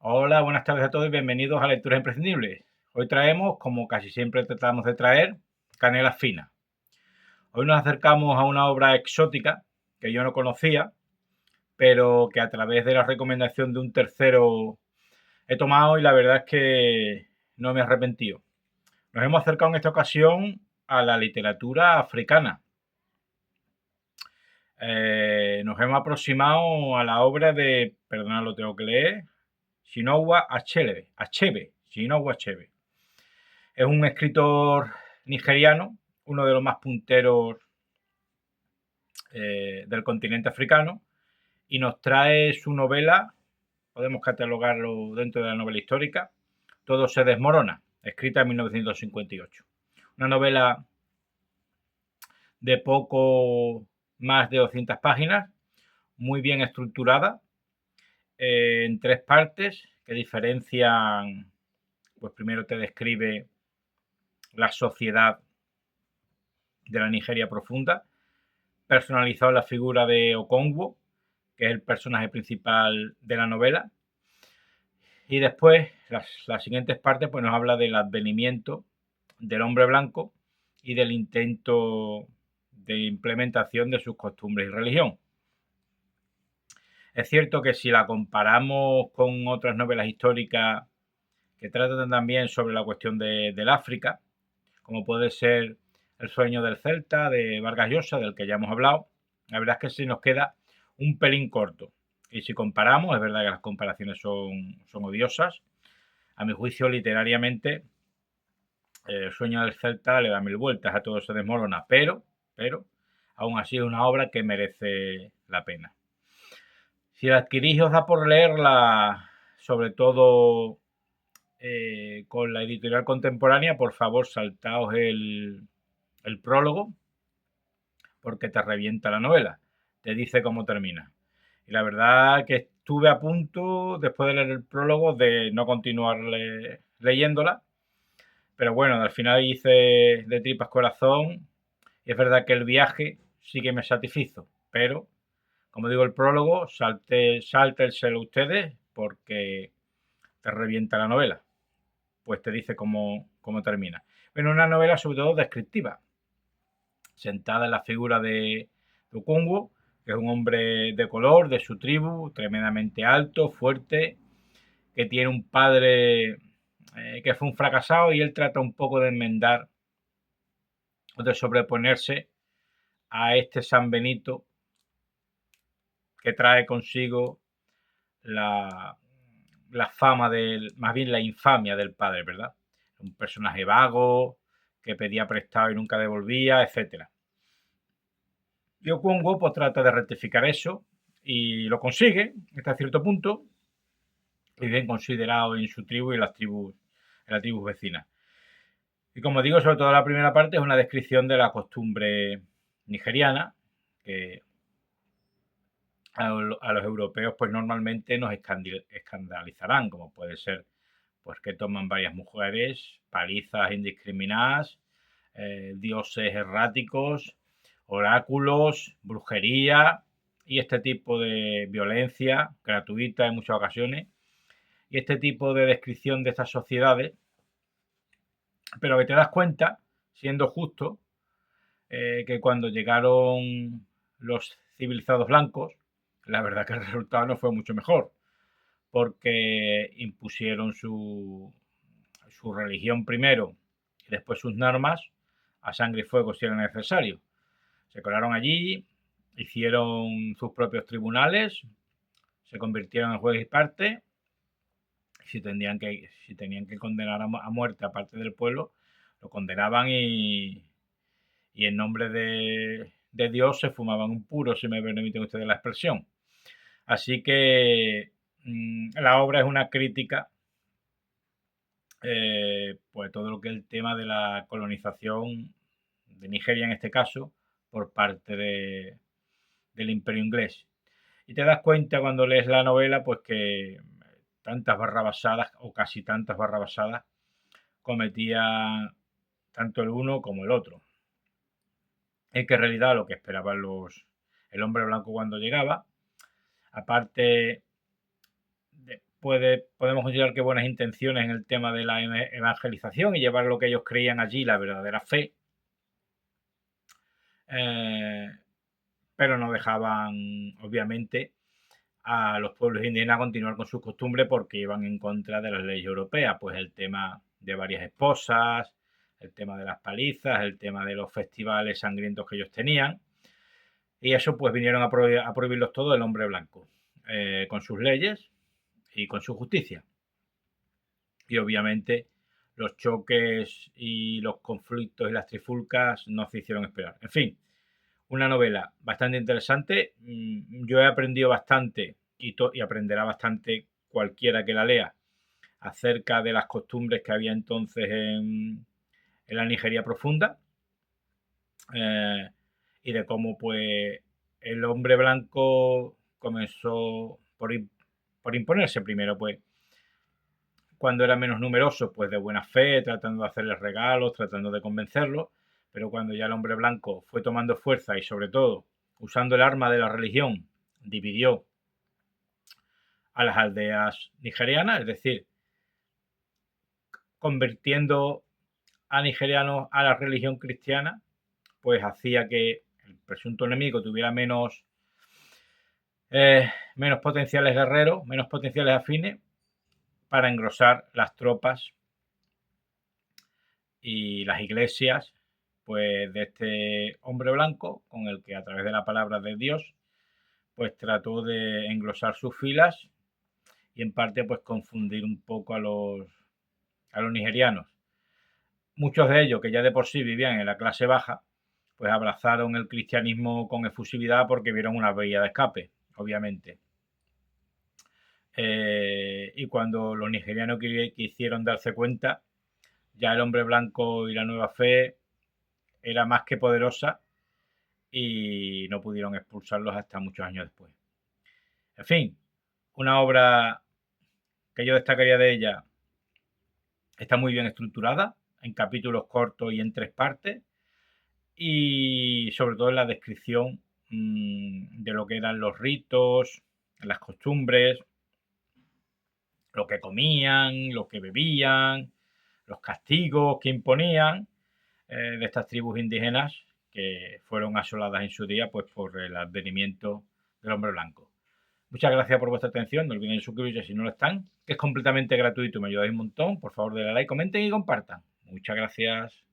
Hola, buenas tardes a todos y bienvenidos a Lecturas Imprescindibles. Hoy traemos, como casi siempre tratamos de traer, canelas finas. Hoy nos acercamos a una obra exótica que yo no conocía, pero que a través de la recomendación de un tercero he tomado y la verdad es que no me he arrepentido. Nos hemos acercado en esta ocasión a la literatura africana. Nos hemos aproximado a la obra de, perdona, lo tengo que leer, Chinua Achebe. Es un escritor nigeriano, uno de los más punteros del continente africano, y nos trae su novela, podemos catalogarlo dentro de la novela histórica, Todo se desmorona, escrita en 1958. Una novela de poco más de 200 páginas, muy bien estructurada, en tres partes que diferencian, pues primero te describe la sociedad de la Nigeria profunda, personalizado la figura de Okongwu, que es el personaje principal de la novela. Y después, las siguientes partes, pues nos habla del advenimiento del hombre blanco y del intento de implementación de sus costumbres y religión. Es cierto que si la comparamos con otras novelas históricas que tratan también sobre la cuestión del África, como puede ser El sueño del Celta de Vargas Llosa, del que ya hemos hablado, la verdad es que se nos queda un pelín corto. Y si comparamos, es verdad que las comparaciones son odiosas. A mi juicio, literariamente, El sueño del Celta le da mil vueltas, a todo se desmorona, pero, aún así es una obra que merece la pena. Si la adquirís os da por leerla, sobre todo con la editorial contemporánea, por favor saltaos el prólogo, porque te revienta la novela, te dice cómo termina. Y la verdad que estuve a punto, después de leer el prólogo, de no continuar leyéndola, pero bueno, al final hice de tripas corazón y es verdad que el viaje sí que me satisfizo, pero como digo, el prólogo, sáltenselo ustedes porque te revienta la novela, pues te dice cómo termina. Pero una novela sobre todo descriptiva, sentada en la figura de Okongwu, que es un hombre de color, de su tribu, tremendamente alto, fuerte, que tiene un padre que fue un fracasado y él trata un poco de enmendar o de sobreponerse a este San Benito que trae consigo la, la fama más bien la infamia del padre, ¿verdad? Un personaje vago, que pedía prestado y nunca devolvía, etcétera. Y Okongwu pues trata de rectificar eso y lo consigue hasta cierto punto y bien considerado en su tribu y en las tribus vecinas. Y como digo, sobre todo la primera parte es una descripción de la costumbre nigeriana que a los europeos pues normalmente nos escandalizarán, como puede ser pues que toman varias mujeres, palizas indiscriminadas, dioses erráticos, oráculos, brujería y este tipo de violencia gratuita en muchas ocasiones y este tipo de descripción de estas sociedades, pero que te das cuenta, siendo justo, que cuando llegaron los civilizados blancos, la verdad que el resultado no fue mucho mejor, porque impusieron su religión primero y después sus normas a sangre y fuego si era necesario. Se colaron allí, hicieron sus propios tribunales, se convirtieron en juez y parte. Si tenían que condenar a muerte a parte del pueblo, lo condenaban y en nombre de Dios se fumaban un puro, si me permiten ustedes la expresión. Así que la obra es una crítica, pues todo lo que es el tema de la colonización de Nigeria en este caso, por parte del Imperio inglés. Y te das cuenta cuando lees la novela, pues que tantas barrabasadas, o casi tantas barrabasadas, cometía tanto el uno como el otro. Es que en realidad lo que esperaban el hombre blanco cuando llegaba, aparte podemos considerar que buenas intenciones en el tema de la evangelización y llevar lo que ellos creían allí, la verdadera fe, pero no dejaban, obviamente, a los pueblos indígenas a continuar con sus costumbres porque iban en contra de las leyes europeas, pues el tema de varias esposas, el tema de las palizas, el tema de los festivales sangrientos que ellos tenían, y eso pues vinieron a prohibirlos todo el hombre blanco, con sus leyes y con su justicia. Y obviamente los choques y los conflictos y las trifulcas no se hicieron esperar. En fin, una novela bastante interesante. Yo he aprendido bastante y aprenderá bastante cualquiera que la lea acerca de las costumbres que había entonces en la Nigeria profunda, y de cómo pues el hombre blanco comenzó por imponerse primero, pues cuando era menos numeroso, pues de buena fe, tratando de hacerles regalos, tratando de convencerlos, pero cuando ya el hombre blanco fue tomando fuerza y sobre todo usando el arma de la religión, dividió a las aldeas nigerianas, es decir, convirtiendo a nigerianos a la religión cristiana, pues hacía que el presunto enemigo tuviera menos potenciales guerreros, menos potenciales afines para engrosar las tropas y las iglesias pues de este hombre blanco con el que a través de la palabra de Dios pues trató de engrosar sus filas y en parte pues confundir un poco a los nigerianos. Muchos de ellos que ya de por sí vivían en la clase baja pues abrazaron el cristianismo con efusividad porque vieron una vía de escape, obviamente. Y cuando los nigerianos quisieron darse cuenta, ya el hombre blanco y la nueva fe era más que poderosa y no pudieron expulsarlos hasta muchos años después. En fin, una obra que yo destacaría de ella, está muy bien estructurada, en capítulos cortos y en 3 partes, y sobre todo en la descripción de lo que eran los ritos, las costumbres, lo que comían, lo que bebían, los castigos que imponían de estas tribus indígenas que fueron asoladas en su día pues por el advenimiento del hombre blanco. Muchas gracias por vuestra atención. No olviden suscribirse si no lo están, que es completamente gratuito y me ayudáis un montón. Por favor, denle like, comenten y compartan. Muchas gracias.